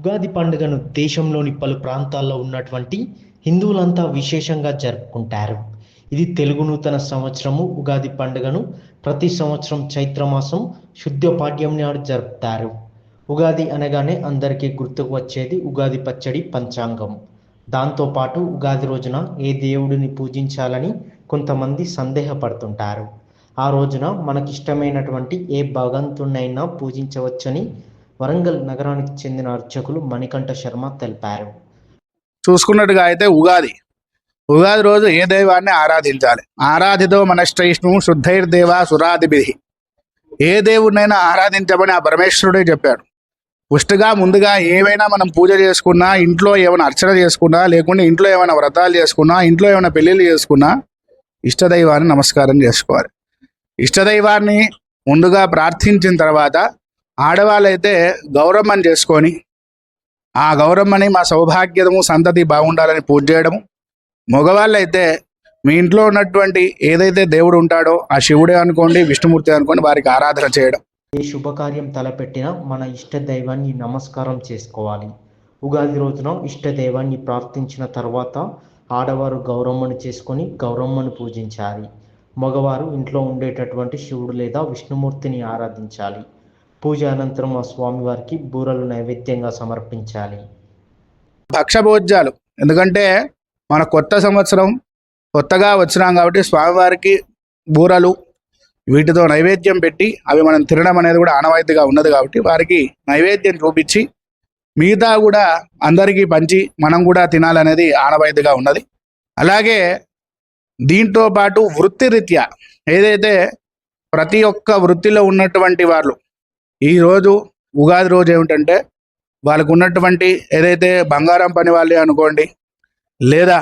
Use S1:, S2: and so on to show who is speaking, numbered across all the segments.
S1: ఉగాది పండుగను దేశంలోని పలు ప్రాంతాల్లో ఉన్నటువంటి హిందువులంతా విశేషంగా జరుపుకుంటారు. ఇది తెలుగు నూతన సంవత్సరము ఉగాది పండుగను ప్రతి సంవత్సరం చైత్రమాసం శుద్ధ పాడ్యం నాడు జరుపుతారు. ఉగాది అనగానే అందరికీ గుర్తుకు వచ్చేది ఉగాది పచ్చడి, పంచాంగం. దాంతోపాటు ఉగాది రోజున ఏ దేవుడిని పూజించాలని కొంతమంది సందేహపడుతుంటారు. ఆ రోజున మనకిష్టమైనటువంటి ఏ భగవంతునైనా పూజించవచ్చని వరంగల్ నగరానికి చెందిన అర్చకులు మణికంఠ శర్మ తెలిపారు.
S2: చూసుకున్నట్టుగా అయితే ఉగాది రోజు ఏ దైవాన్ని ఆరాధించాలి. ఆరాధితో మనశ్చైష్ణు శుద్ధైర్దేవ సురాదిభి. ఏ దేవుడినైనా ఆరాధించమని ఆ పరమేశ్వరుడే చెప్పాడు. పుష్టిగా ముందుగా ఏవైనా మనం పూజ చేసుకున్నా, ఇంట్లో ఏమైనా అర్చన చేసుకున్నా, లేకుంటే ఇంట్లో ఏమైనా వ్రతాలు చేసుకున్నా, ఇంట్లో ఏమైనా పెళ్ళిళ్ళు చేసుకున్నా ఇష్టదైవాన్ని నమస్కారం చేసుకోవాలి. ఇష్టదైవాన్ని ముందుగా ప్రార్థించిన తర్వాత ఆడవాళ్ళైతే గౌరమ్మని చేసుకొని ఆ గౌరమ్మని మా సౌభాగ్యము సంతతి బాగుండాలని పూజ చేయడము, మగవాళ్ళైతే మీ ఇంట్లో ఉన్నటువంటి ఏదైతే దేవుడు ఉంటాడో ఆ శివుడే అనుకోండి, విష్ణుమూర్తి అనుకోండి, వారికి ఆరాధన చేయడం.
S1: ఏ శుభకార్యం తలపెట్టినా మన ఇష్ట దైవాన్ని నమస్కారం చేసుకోవాలి. ఉగాది రోజున ఇష్ట దైవాన్ని ప్రార్థించిన తర్వాత ఆడవారు గౌరమ్మను చేసుకొని గౌరమ్మను పూజించాలి. మగవారు ఇంట్లో ఉండేటటువంటి శివుడు లేదా విష్ణుమూర్తిని ఆరాధించాలి. పూజ అనంతరం ఆ స్వామివారికి బూరలు నైవేద్యంగా సమర్పించాలి.
S2: భక్షభోజ్యాలు, ఎందుకంటే మన కొత్త సంవత్సరం కొత్తగా వచ్చినాం కాబట్టి స్వామివారికి బూరలు వీటితో నైవేద్యం పెట్టి అవి మనం తినడం అనేది కూడా ఆనవాయితీగా ఉన్నది కాబట్టి వారికి నైవేద్యం చూపించి మిగతా కూడా అందరికీ పంచి మనం కూడా తినాలనేది ఆనవాయితీగా ఉన్నది. అలాగే దీంతో పాటు వృత్తిరీత్యా ఏదైతే ప్రతి ఒక్క వృత్తిలో ఉన్నటువంటి వాళ్ళు ఈరోజు ఉగాది రోజు ఏమిటంటే వాళ్ళకు ఉన్నటువంటి ఏదైతే బంగారం పని వాళ్ళే అనుకోండి, లేదా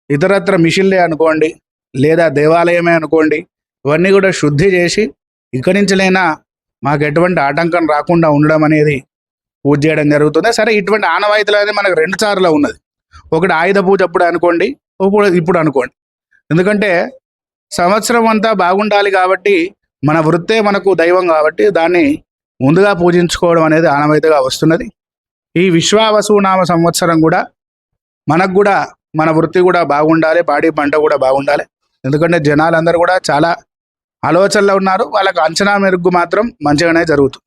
S2: ఇతరత్ర మిషన్లే అనుకోండి, లేదా దేవాలయమే అనుకోండి, ఇవన్నీ కూడా శుద్ధి చేసి ఇక్కడి నుంచిలైనా మాకు ఎటువంటి ఆటంకం రాకుండా ఉండడం అనేది పూజ చేయడం జరుగుతుంది. సరే, ఇటువంటి ఆనవాయితీలు అనేది మనకు 2 సార్లు ఉన్నది. ఒకటి ఆయుధ పూజ అప్పుడు అనుకోండి, ఇప్పుడు అనుకోండి. ఎందుకంటే సంవత్సరం అంతా బాగుండాలి కాబట్టి మన వృత్తే మనకు దైవం కాబట్టి దాన్ని ముందుగా పూజించుకోవడం అనేది ఆనవాయితీగా వస్తున్నది. ఈ విశ్వావసునామ సంవత్సరం కూడా మనకు కూడా మన వృత్తి కూడా బాగుండాలి, పాడి పంట కూడా బాగుండాలి. ఎందుకంటే జనాలందరూ కూడా చాలా ఆలోచనలో ఉన్నారు. వాళ్ళకు అంచనా మెరుగు మాత్రం మంచిగానే జరుగుతుంది.